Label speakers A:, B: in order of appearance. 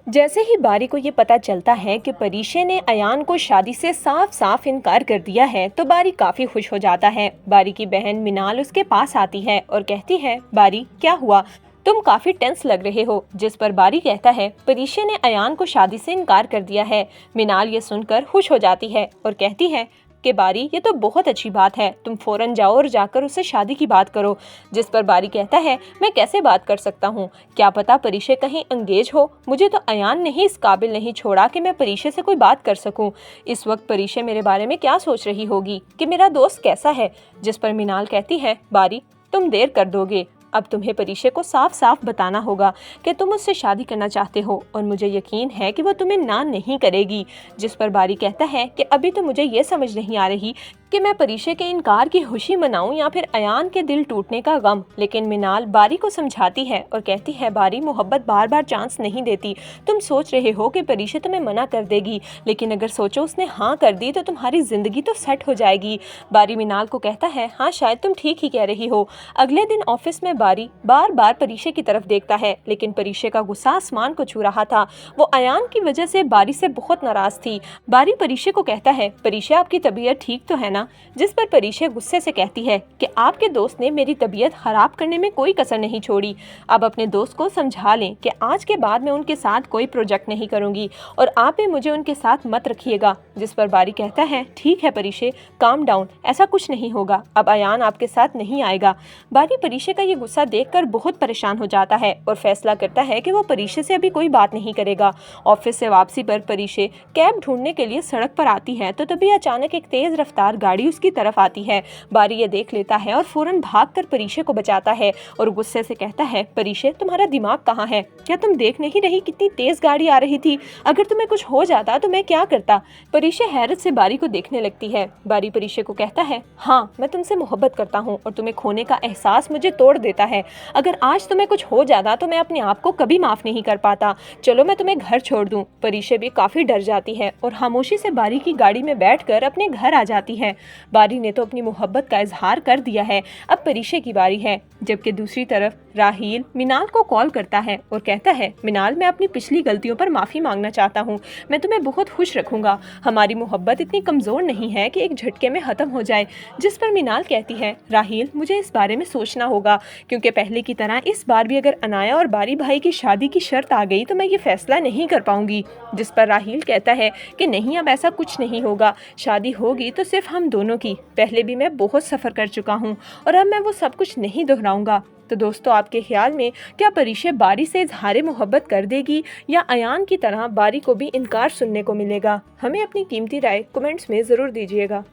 A: जैसे ही बारी को ये पता चलता है कि परीशे ने अयान को शादी से साफ साफ इनकार कर दिया है तो बारी काफी खुश हो जाता है। बारी की बहन मिनाल उसके पास आती है और कहती है, बारी क्या हुआ, तुम काफी टेंस लग रहे हो। जिस पर बारी कहता है, परीशे ने अयान को शादी से इनकार कर दिया है। मिनाल ये सुनकर खुश हो जाती है और कहती है कि बारी ये तो बहुत अच्छी बात है, तुम फौरन जाओ और जाकर उससे शादी की बात करो। जिस पर बारी कहता है, मैं कैसे बात कर सकता हूँ, क्या पता परीशे कहीं अंगेज हो, मुझे तो अयान ने ही इस काबिल नहीं छोड़ा कि मैं परीशे से कोई बात कर सकूं। इस वक्त परीशे मेरे बारे में क्या सोच रही होगी कि मेरा दोस्त कैसा है। जिस पर मिनाल कहती है, बारी तुम देर कर दोगे, अब तुम्हें परीशे को साफ साफ बताना होगा कि तुम उससे शादी करना चाहते हो और मुझे यकीन है कि वो तुम्हें ना नहीं करेगी। जिस पर बारी कहता है कि अभी तो मुझे ये समझ नहीं आ रही कि मैं परीशे के इनकार की खुशी मनाऊं या फिर अयान के दिल टूटने का गम। लेकिन मिनाल बारी को समझाती है और कहती है, बारी मोहब्बत बार बार चांस नहीं देती। तुम सोच रहे हो कि परीशे तुम्हें मना कर देगी, लेकिन अगर सोचो उसने हाँ कर दी तो तुम्हारी जिंदगी तो सेट हो जाएगी। बारी मिनाल को कहता है, हाँ शायद तुम ठीक ही कह रही हो। अगले दिन ऑफिस में बारी बार बार परीशे की तरफ देखता है, लेकिन परीशे का गुस्सा आसमान को छू रहा था। वो अयान की वजह से बारी से बहुत नाराज थी। बारी परीशे को कहता है, परीशे आपकी तबीयत ठीक तो है ना। जिस पर परीशे गुस्से से कहती है कि आपके दोस्त ने मेरी तबीयत खराब करने में कोई कसर नहीं छोड़ी। अब अपने दोस्त को समझा लें कि आज के बाद मैं उनके साथ कोई प्रोजेक्ट नहीं करूंगी और आप भी मुझे उनके साथ मत रखिएगा। जिस पर बारी कहता है, ठीक है परीशे, काम डाउन, ऐसा कुछ नहीं होगा, अब अयान आपके साथ नहीं आएगा। बारी परीशे का ये गुस्सा देखकर बहुत परेशान हो जाता है और फैसला करता है कि वो परीशे से अभी कोई बात नहीं करेगा। ऑफिस से वापसी पर परीशे कैब ढूंढने के लिए सड़क पर आती है तो तभी अचानक एक तेज रफ्तार गाड़ी उसकी तरफ आती है। बारी ये देख लेता है और फौरन भागकर परीशे को बचाता है और गुस्से से कहता है, परीशे तुम्हारा दिमाग कहाँ है, क्या तुम देख नहीं रही कितनी तेज गाड़ी आ रही थी, अगर तुम्हें कुछ हो जाता तो मैं क्या करता। परीशे हैरत से बारी को देखने लगती है। बारी परीशे को कहता है, हाँ मैं तुमसे मोहब्बत करता हूँ और तुम्हें खोने का एहसास मुझे तोड़ देता है। अगर आज तुम्हें कुछ हो जाता तो मैं अपने आप को कभी माफ नहीं कर पाता। चलो मैं तुम्हें घर छोड़ दूं। परीशे भी काफी डर जाती है और खामोशी से बारी की गाड़ी में बैठकर अपने घर आ जाती है। बारी ने तो अपनी मोहब्बत का इजहार कर दिया है, अब परीशे की बारी है। जबकि दूसरी तरफ राहील मिनाल को कॉल करता है और कहता है, मिनाल मैं अपनी पिछली गलतियों पर माफी मांगना चाहता हूँ, मैं तुम्हें बहुत खुश रखूंगा, हमारी मोहब्बत इतनी कमजोर नहीं है कि एक झटके में खत्म हो जाए। जिस पर मिनाल कहती है, राहील मुझे इस बारे में सोचना होगा, क्योंकि पहले की तरह इस बार भी अगर अनाया और बारी भाई की शादी की शर्त आ गई तो मैं ये फैसला नहीं कर पाऊंगी। जिस पर राहील कहता है कि नहीं, अब ऐसा कुछ नहीं होगा, शादी होगी तो सिर्फ हम दोनों की, पहले भी मैं बहुत सफ़र कर चुका हूँ और अब मैं वो सब कुछ नहीं दोहराऊंगा। तो दोस्तों, आपके ख्याल में क्या परीशे बारी से इजहार मोहब्बत कर देगी या अयान की तरह बारी को भी इनकार सुनने को मिलेगा? हमें अपनी कीमती राय कमेंट्स में ज़रूर दीजिएगा।